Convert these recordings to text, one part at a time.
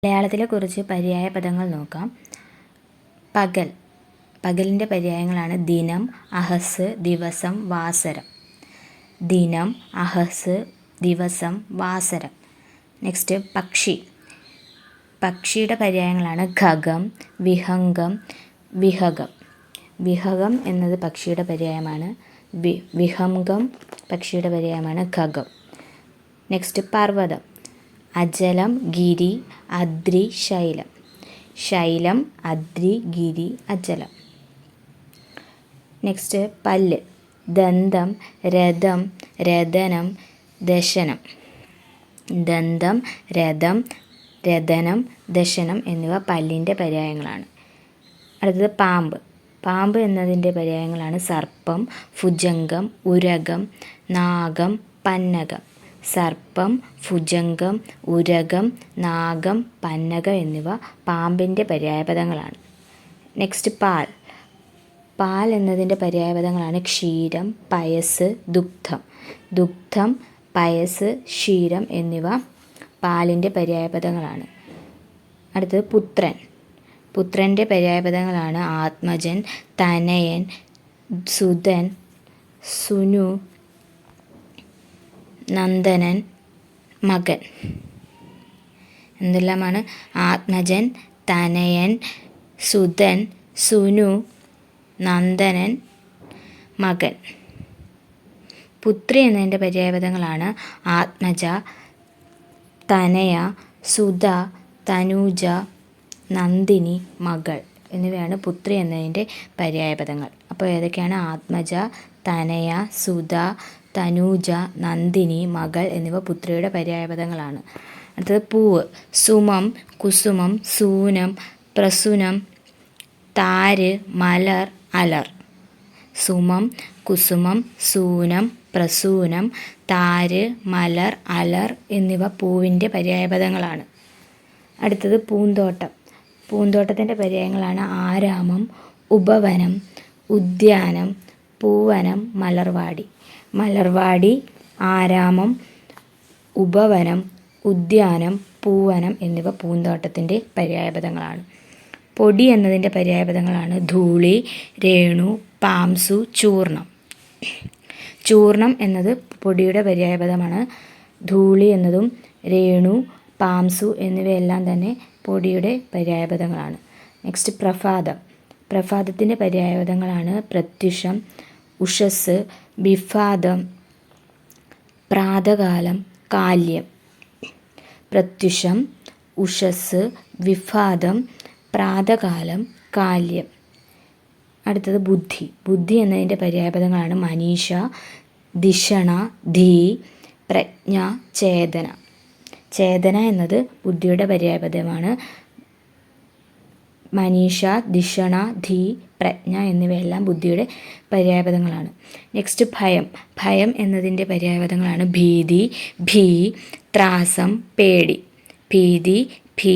മലയാളത്തിലെ കുറച്ച് പര്യായ പദങ്ങൾ നോക്കാം. പകൽ. പകലിൻ്റെ പര്യായങ്ങളാണ് ദിനം, അഹസ്, ദിവസം, വാസരം. ദിനം, അഹസ്, ദിവസം, വാസരം. നെക്സ്റ്റ് പക്ഷി. പക്ഷിയുടെ പര്യായങ്ങളാണ് ഖഗം, വിഹംഗം, വിഹഗം. വിഹഗം എന്നത് പക്ഷിയുടെ പര്യായമാണ്. വിഹംഗം പക്ഷിയുടെ പര്യായമാണ് ഖഗം. നെക്സ്റ്റ് പർവ്വതം. അജലം, ഗിരി, അദ്രി, ശൈലം. ശൈലം, അദ്രി, ഗിരി, അജലം. നെക്സ്റ്റ് പല്ല്. ദന്തം, രഥം, രഥനം, ദശനം. ദന്തം, രഥം, രഥനം, ദശനം എന്നിവ പല്ലിൻ്റെ പര്യായങ്ങളാണ്. അടുത്തത് പാമ്പ്. പാമ്പ് എന്നതിൻ്റെ പര്യായങ്ങളാണ് സർപ്പം, ഭുജംഗം, ഉരകം, നാഗം, പന്നകം. സർപ്പം, ഭുജംഗം, ഉരകം, നാഗം, പന്നകം എന്നിവ പാമ്പിൻ്റെ പര്യായപദങ്ങളാണ്. നെക്സ്റ്റ് പാൽ. പാൽ എന്നതിൻ്റെ പര്യായപദങ്ങളാണ് ക്ഷീരം, പയസ്, ദുഗ്ധം. ദുഗ്ധം, പയസ്, ക്ഷീരം എന്നിവ പാലിൻ്റെ പര്യായപദങ്ങളാണ്. അടുത്തത് പുത്രൻ. പുത്രൻ്റെ പര്യായപദങ്ങളാണ് ആത്മജൻ, തനയൻ, സുതൻ, സുനു, നന്ദനൻ, മകൻ. എന്തെല്ലാമാണ്? ആത്മജൻ, തനയൻ, സുതൻ, സുനു, നന്ദനൻ, മകൻ. പുത്രി എന്നതിൻ്റെ പര്യായപദങ്ങളാണ് ആത്മജ, തനയ, സുത, തനൂജ, നന്ദിനി, മകൾ എന്നിവയാണ് പുത്രി എന്നതിൻ്റെ പര്യായപദങ്ങൾ. അപ്പോൾ ഏതൊക്കെയാണ്? ആത്മജ, തനയ, സുത, തനൂജ, നന്ദിനി, മകൾ എന്നിവ പുത്രിയുടെ പര്യായപദങ്ങളാണ്. അടുത്തത് പൂവ്. സുമം, കുസുമം, സൂനം, പ്രസുനം, താര്, മലർ, അലർ. സുമം, കുസുമം, സൂനം, പ്രസൂനം, താര്, മലർ, അലർ എന്നിവ പൂവിൻ്റെ പര്യായപദങ്ങളാണ്. അടുത്തത് പൂന്തോട്ടം. പൂന്തോട്ടത്തിൻ്റെ പര്യായങ്ങളാണ് ആരാമം, ഉപവനം, ഉദ്യാനം, പൂവനം, മലർവാടി. മലർവാടി, ആരാമം, ഉപവനം, ഉദ്യാനം, പൂവനം എന്നിവ പൂന്തോട്ടത്തിൻ്റെ പര്യായപദങ്ങളാണ്. പൊടി എന്നതിൻ്റെ പര്യായപദങ്ങളാണ് ധൂളി, രേണു, പാംസു, ചൂർണം. ചൂർണം എന്നത് പൊടിയുടെ പര്യായപദമാണ്. ധൂളി എന്നതും രേണു, പാംസു എന്നിവയെല്ലാം തന്നെ പൊടിയുടെ പര്യായപദങ്ങളാണ്. നെക്സ്റ്റ് പ്രഭാതം. പ്രഭാതത്തിൻ്റെ പര്യായപദങ്ങളാണ് പ്രത്യുഷം, ഉഷസ്, വിഫാദം, പ്രാതകാലം, കാല്യം. പ്രത്യുഷം, ഉഷസ്, വിഫാദം, പ്രാതകാലം, കാല്യം. അടുത്തത് ബുദ്ധി. ബുദ്ധി എന്നതിൻ്റെ പര്യായപദങ്ങളാണ് മനീഷ, ധിഷണ, ധീ, പ്രജ്ഞ, ചേതന. ചേതന എന്നത് ബുദ്ധിയുടെ പര്യായപദമാണ്. മനീഷ, ധിഷണ, ധീ, പ്രജ്ഞ എന്നിവയെല്ലാം ബുദ്ധിയുടെ പര്യായപദങ്ങളാണ്. നെക്സ്റ്റ് ഭയം. ഭയം എന്നതിൻ്റെ പര്യായപദങ്ങളാണ് ഭീതി, ഭീ, ത്രാസം, പേടി. ഭീതി, ഭീ,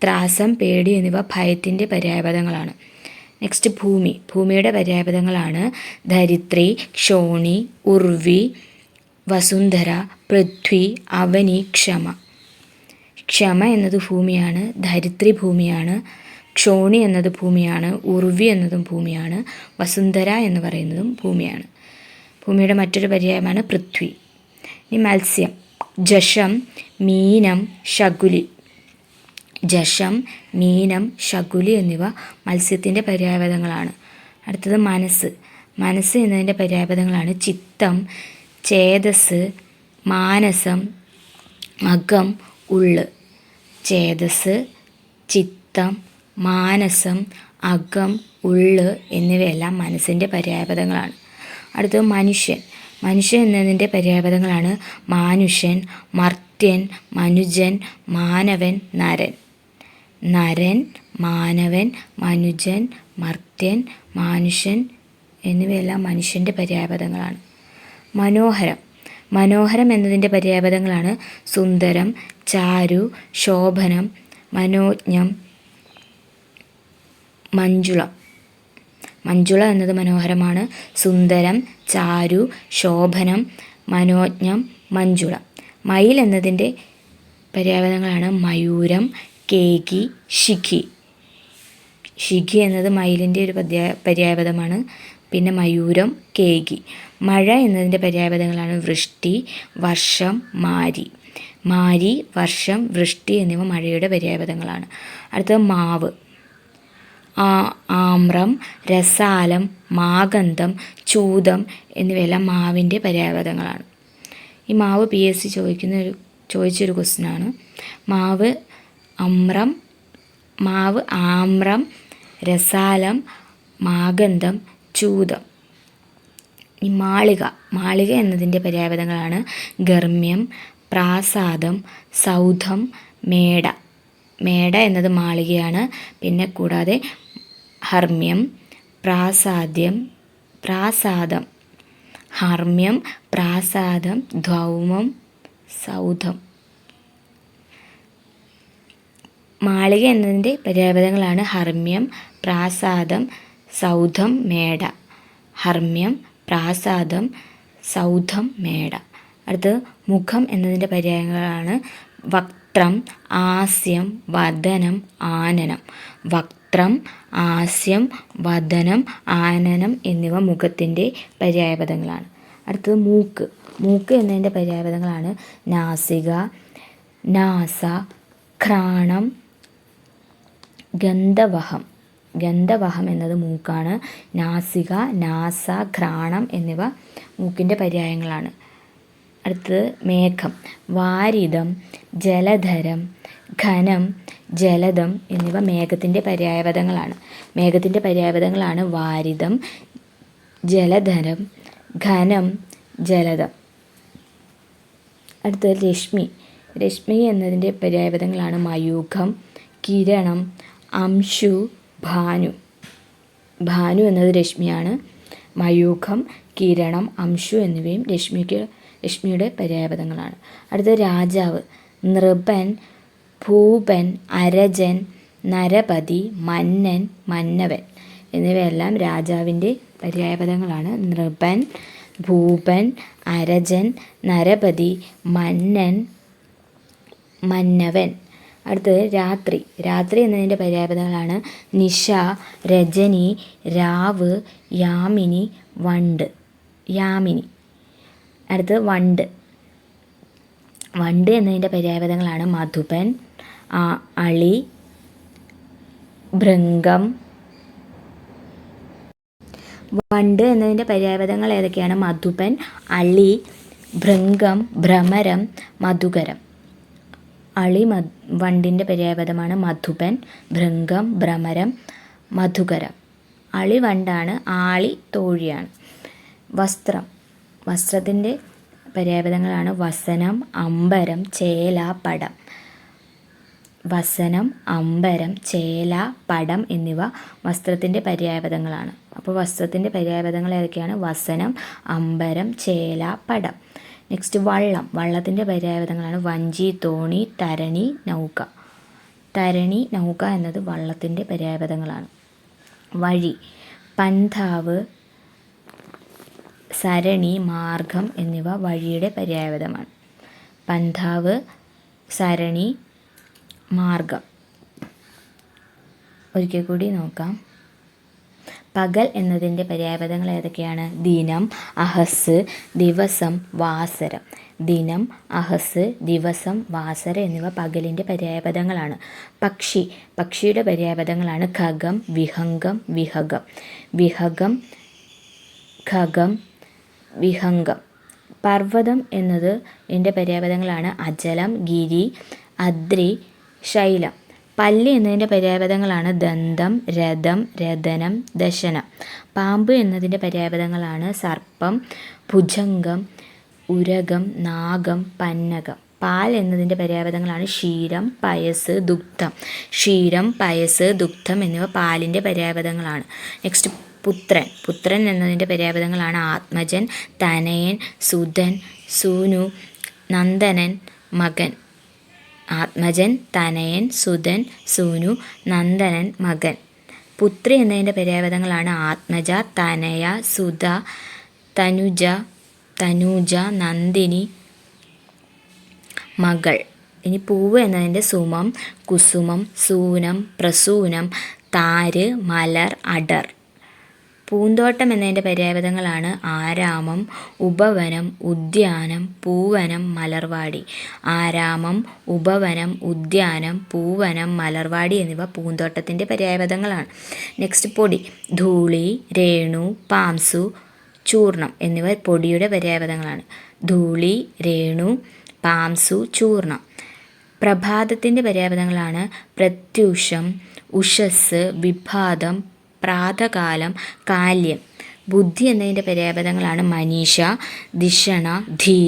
ത്രാസം, പേടി എന്നിവ ഭയത്തിൻ്റെ പര്യായപദങ്ങളാണ്. നെക്സ്റ്റ് ഭൂമി. ഭൂമിയുടെ പര്യായപദങ്ങളാണ് ധരിത്രി, ക്ഷോണി, ഉർവി, വസുന്ധര, പൃഥ്വി, അവനി, ക്ഷമ. ക്ഷമ എന്നത് ഭൂമിയാണ്. ധരിത്രി ഭൂമിയാണ്. ക്ഷോണി എന്നത് ഭൂമിയാണ്. ഉർവി എന്നതും ഭൂമിയാണ്. വസുന്ധര എന്ന് പറയുന്നതും ഭൂമിയാണ്. ഭൂമിയുടെ മറ്റൊരു പര്യായമാണ് പൃഥ്വി. ഇനി മത്സ്യം. ജഷം, മീനം, ശകുലി. ജഷം, മീനം, ശകുലി എന്നിവ മത്സ്യത്തിൻ്റെ പര്യായപദങ്ങളാണ്. അടുത്തത് മനസ്സ്. മനസ്സ് എന്നതിൻ്റെ പര്യായപദങ്ങളാണ് ചിത്തം, ചേതസ്, മാനസം, മകം, ഉള്ള്. ചേതസ്, ചിത്തം, മാനസം, അകം, ഉള്ള് എന്നിവയെല്ലാം മനസ്സിൻ്റെ പര്യായപദങ്ങളാണ്. അടുത്തത് മനുഷ്യൻ. മനുഷ്യൻ എന്നതിൻ്റെ പര്യായപദങ്ങളാണ് മാനുഷ്യൻ, മർത്യൻ, മനുജൻ, മാനവൻ, നരൻ. നരൻ, മാനവൻ, മനുജൻ, മർത്യൻ, മാനുഷ്യൻ എന്നിവയെല്ലാം മനുഷ്യൻ്റെ പര്യായപദങ്ങളാണ്. മനോഹരം. മനോഹരം എന്നതിൻ്റെ പര്യായപദങ്ങളാണ് സുന്ദരം, ചാരു, ശോഭനം, മനോജ്ഞം, മഞ്ജുളം. മഞ്ജുള എന്നത് മനോഹരമാണ്. സുന്ദരം, ചാരു, ശോഭനം, മനോജ്ഞം, മഞ്ജുളം. മയിൽ എന്നതിൻ്റെ പര്യായപദങ്ങളാണ് മയൂരം, കേകി, ശിഖി. ശിഖി എന്നത് മയിലിൻ്റെ ഒരു പര്യായപദമാണ്. പിന്നെ മയൂരം, കേകി. മഴ എന്നതിൻ്റെ പര്യായപദങ്ങളാണ് വൃഷ്ടി, വർഷം, മാരി. മാരി, വർഷം, വൃഷ്ടി എന്നിവ മഴയുടെ പര്യായപദങ്ങളാണ്. അടുത്തത് മാവ്. ആമ്രം, രസാലം, മാഗന്ധം, ചൂതം എന്നിവയെല്ലാം മാവിൻ്റെ പര്യായപദങ്ങളാണ്. ഈ മാവ് PSC ചോദിച്ചൊരു ക്വസ്റ്റ്യനാണ്. മാവ് ആമ്രം, രസാലം, മാഗന്ധം, ചൂതം. ഈ മാളിക എന്നതിൻ്റെ പര്യായപദങ്ങളാണ് ഗർമ്മ്യം, പ്രാസാദം, സൗധം, മേട. മേട എന്നത് മാളികയാണ്. പിന്നെ കൂടാതെ ഹർമ്മ്യം, പ്രാസാദം, ഹർമ്മ്യം, പ്രാസാദം, ധൗമം, സൗധം. മാളിക എന്നതിൻ്റെ പര്യായപദങ്ങളാണ് ഹർമ്മ്യം, പ്രാസാദം, സൗധം, മേട. ഹർമ്മ്യം, പ്രാസാദം, സൗധം, മേട. അടുത്തത് മുഖം എന്നതിൻ്റെ പര്യായങ്ങളാണ് വക്ത്രം, ആസ്യം, വദനം, ആനനം. വക്ത്രം, ആസ്യം, വദനം, ആനനം എന്നിവ മുഖത്തിൻ്റെ പര്യായപദങ്ങളാണ്. അടുത്തത് മൂക്ക് എന്നതിൻ്റെ പര്യായപദങ്ങളാണ് നാസിക, നാസ, ഘ്രാണം, ഗന്ധവഹം എന്നത് മൂക്കാണ്. നാസിക, നാസ, ഘ്രാണം എന്നിവ മൂക്കിൻ്റെ പര്യായങ്ങളാണ്. അടുത്തത് മേഘം. വാരിധം, ജലധരം, ഘനം, ജലദം എന്നിവ മേഘത്തിൻ്റെ പര്യായപദങ്ങളാണ്. മേഘത്തിൻ്റെ പര്യായപദങ്ങളാണ് വാരിധം, ജലധരം, ഘനം, ജലദം. അടുത്തത് രശ്മി എന്നതിൻ്റെ പര്യായപദങ്ങളാണ് മയൂഖം, കിരണം, അംശു, ഭാനു. ഭാനു എന്നത് രശ്മിയാണ്. മയൂഖം, കിരണം, അംശു എന്നിവയും രശ്മിയുടെ പര്യായപദങ്ങളാണ്. അടുത്തത് രാജാവ്. നൃപൻ, ഭൂപൻ, അരജൻ, നരപതി, മന്നൻ, മന്നവൻ എന്നിവയെല്ലാം രാജാവിൻ്റെ പര്യായപദങ്ങളാണ്. നൃപൻ, ഭൂപൻ, അരജൻ, നരപതി, മന്നൻ, മന്നവൻ. അടുത്തത് രാത്രി എന്നതിൻ്റെ പര്യായപദങ്ങളാണ് നിശ, രജനി, രാവ്, യാമിനി, വണ്ട്. അടുത്തത് വണ്ട് എന്നതിൻ്റെ പര്യായപദങ്ങളാണ് മധുപൻ, അളി, ഭൃംഗം. വണ്ട് എന്നതിൻ്റെ പര്യായപദങ്ങൾ ഏതൊക്കെയാണ്? മധുപൻ, അളി, ഭൃംഗം, ഭ്രമരം, മധുകരം. വണ്ടിൻ്റെ പര്യായപദമാണ് മധുപൻ, ഭൃംഗം, ഭ്രമരം, മധുകരം. അളി വണ്ടാണ്, ആളി തോഴിയാണ്. വസ്ത്രത്തിൻ്റെ പര്യായപദങ്ങളാണ് വസനം, അമ്പരം, ചേല, പടം. വസനം, അമ്പരം, ചേല, പടം എന്നിവ വസ്ത്രത്തിൻ്റെ പര്യായപദങ്ങളാണ്. അപ്പോൾ വസ്ത്രത്തിൻ്റെ പര്യായപദങ്ങൾ ഏതൊക്കെയാണ്? വസനം, അമ്പരം, ചേല, പടം. നെക്സ്റ്റ് വള്ളത്തിൻ്റെ പര്യായപദങ്ങളാണ് വഞ്ചി, തോണി, തരണി, നൗക. തരണി, നൗക എന്നത് വള്ളത്തിൻ്റെ പര്യായപദങ്ങളാണ്. വഴി. പന്ഥാവ്, സരണി, മാർഗം എന്നിവ വഴിയുടെ പര്യായപദമാണ്. പന്ഥാവ്, സരണി, മാർഗം. ഒരിക്കൽ കൂടി നോക്കാം. പകൽ എന്നതിൻ്റെ പര്യായപദങ്ങൾ ഏതൊക്കെയാണ്? ദിനം, അഹസ്, ദിവസം, വാസരം. ദിനം, അഹസ്, ദിവസം, വാസര എന്നിവ പകലിൻ്റെ പര്യായപദങ്ങളാണ്. പക്ഷിയുടെ പര്യായപദങ്ങളാണ് ഖഗം, വിഹംഗം, വിഹകം. വിഹകം, ഖഗം, വിഹംഗം. പർവ്വതം എന്നത് ഇതിൻ്റെ പര്യായപദങ്ങളാണ് അചലം, ഗിരി, അദ്രി, ശൈലം. പല്ലി എന്നതിൻ്റെ പര്യായപദങ്ങളാണ് ദന്തം, രഥം, രഥനം, ദശനം. പാമ്പ് എന്നതിൻ്റെ പര്യായപദങ്ങളാണ് സർപ്പം, ഭുജംഗം, ഉരകം, നാഗം, പന്നകം. പാൽ എന്നതിൻ്റെ പര്യായപദങ്ങളാണ് ക്ഷീരം, പയസ്, ദുഗ്ധം. ക്ഷീരം, പയസ്, ദുഗ്ധം എന്നിവ പാലിൻ്റെ പര്യായപദങ്ങളാണ്. നെക്സ്റ്റ് പുത്രൻ എന്നതിൻ്റെ പര്യായപദങ്ങളാണ് ആത്മജൻ, തനയൻ, സുതൻ, സൂനു, നന്ദനൻ, മകൻ. ആത്മജൻ, തനയൻ, സുതൻ, സൂനു, നന്ദനൻ, മകൻ. പുത്രി എന്നതിൻ്റെ പര്യായപദങ്ങളാണ് ആത്മജ, തനയ, സുത, തനുജ, നന്ദിനി, മകൾ. ഇനി പൂവ് എന്നതിൻ്റെ സുമം, കുസുമം, സൂനം, പ്രസൂനം, താര്, മലർ, അടർ. പൂന്തോട്ടം എന്നതിൻ്റെ പര്യായപദങ്ങളാണ് ആരാമം, ഉപവനം, ഉദ്യാനം, പൂവനം, മലർവാടി. ആരാമം, ഉപവനം, ഉദ്യാനം, പൂവനം, മലർവാടി എന്നിവ പൂന്തോട്ടത്തിൻ്റെ പര്യായപദങ്ങളാണ്. നെക്സ്റ്റ് പൊടി. ധൂളി, രേണു, പാംസു, ചൂർണം എന്നിവ പൊടിയുടെ പര്യായപദങ്ങളാണ്. ധൂളി, രേണു, പാംസു, ചൂർണം. പ്രഭാതത്തിൻ്റെ പര്യായപദങ്ങളാണ് പ്രത്യൂഷം, ഉഷസ്, വിഭാതം, പ്രാതകാലം, കാല്യം. ബുദ്ധി എന്നതിൻ്റെ പര്യായപദങ്ങളാണ് മനീഷ, ധിഷണ, ധീ,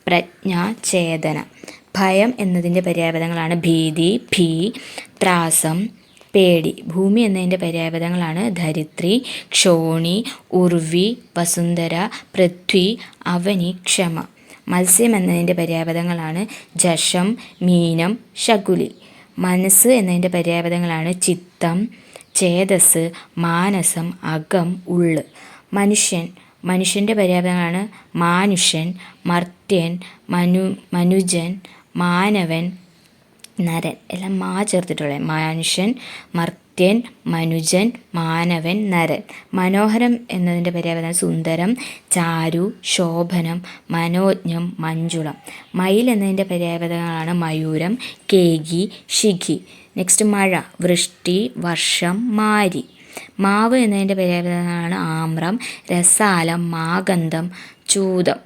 പ്രജ്ഞ, ചേതന. ഭയം എന്നതിൻ്റെ പര്യായപദങ്ങളാണ് ഭീതി, ഭീ, ത്രാസം, പേടി. ഭൂമി എന്നതിൻ്റെ പര്യായപദങ്ങളാണ് ധരിത്രി, ക്ഷോണി, ഉർവി, വസുന്ധര, പൃഥ്വി, അവനി, ക്ഷമ. മത്സ്യം എന്നതിൻ്റെ പര്യായപദങ്ങളാണ് ജഷം, മീനം, ശകുലി. മനസ്സ് എന്നതിൻ്റെ പര്യായപദങ്ങളാണ് ചിത്തം, ചേതസ്, മാനസം, അകം, ഉള്ള്. മനുഷ്യൻ്റെ പര്യായപദങ്ങളാണ് മാനുഷൻ, മർത്യൻ, മനുജൻ, മാനവൻ, നരൻ. എല്ലാം മാ ചേർത്തിട്ടുള്ളത്. മനുഷ്യൻ, മർത്യൻ, മനുജൻ, മാനവൻ, നരൻ. മനോഹരം എന്നതിൻ്റെ പര്യായപദം സുന്ദരം, ചാരു, ശോഭനം, മനോജ്ഞം, മഞ്ജുളം. മയിൽ എന്നതിൻ്റെ പര്യായപദങ്ങളാണ് മയൂരം, കേകി, ശിഖി. നെക്സ്റ്റ് മഴ, വൃഷ്ടി, വർഷം, മാരി. മാവ് എന്നതിൻ്റെ പര്യായപദങ്ങളാണ് ആമ്രം, രസാലം, മാഗന്ധം, ചൂതം.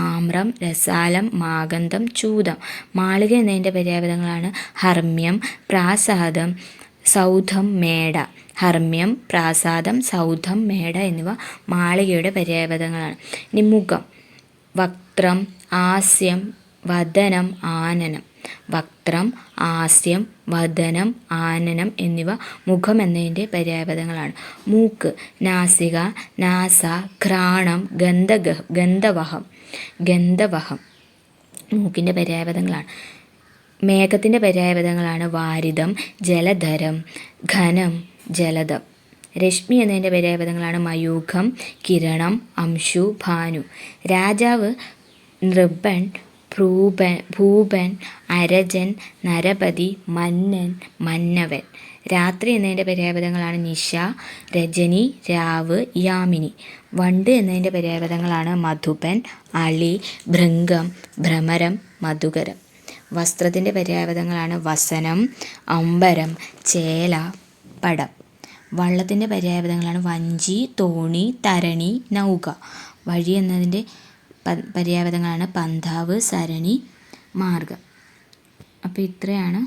ആമ്രം, രസാലം, മാഗന്ധം, ചൂതം. മാളിക എന്നതിൻ്റെ പര്യായപദങ്ങളാണ് ഹർമ്മ്യം, പ്രാസാദം, സൗധം, മേട. ഹർമ്മ്യം, പ്രാസാദം, സൗധം, മേട എന്നിവ മാളികയുടെ പര്യായപദങ്ങളാണ്. ഇനി മുഖം. വക്ത്രം, ആസ്യം, വദനം, ആനനം. വക്ത്രം, ആസ്യം, വദനം, ആനനം എന്നിവ മുഖം എന്നതിൻ്റെ പര്യായപദങ്ങളാണ്. മൂക്ക്. നാസിക, നാസ, ഘ്രാണം, ഗന്ധവഹം. ഗന്ധവഹം മൂക്കിൻ്റെ പര്യായപദങ്ങളാണ്. മേഘത്തിൻ്റെ പര്യായപദങ്ങളാണ് വാരിധം, ജലധരം, ഘനം, ജലദം. രശ്മി എന്നതിൻ്റെ പര്യായപദങ്ങളാണ് മയൂഖം, കിരണം, അംശു, ഭാനു. രാജാവ് നൃപൻ, ഭൂപൻ, അരജൻ, നരപതി, മന്നൻ, മന്നവൻ. രാത്രി എന്നതിൻ്റെ പര്യായപദങ്ങളാണ് നിശ, രജനി, രാവ്, യാമിനി. വണ്ട് എന്നതിൻ്റെ പര്യായപദങ്ങളാണ് മധുപൻ, അളി, ഭൃംഗം, ഭ്രമരം, മധുകരം. വസ്ത്രത്തിൻ്റെ പര്യായപദങ്ങളാണ് വസനം, അമ്പരം, ചേല, പടം. വള്ളത്തിൻ്റെ പര്യായപദങ്ങളാണ് വഞ്ചി, തോണി, തരണി, നൗക. വഴി എന്നതിൻ്റെ പര്യായപദങ്ങളാണ് പന്ഥാവ്, സരണി, മാർഗം. അപ്പോൾ ഇത്രയാണ്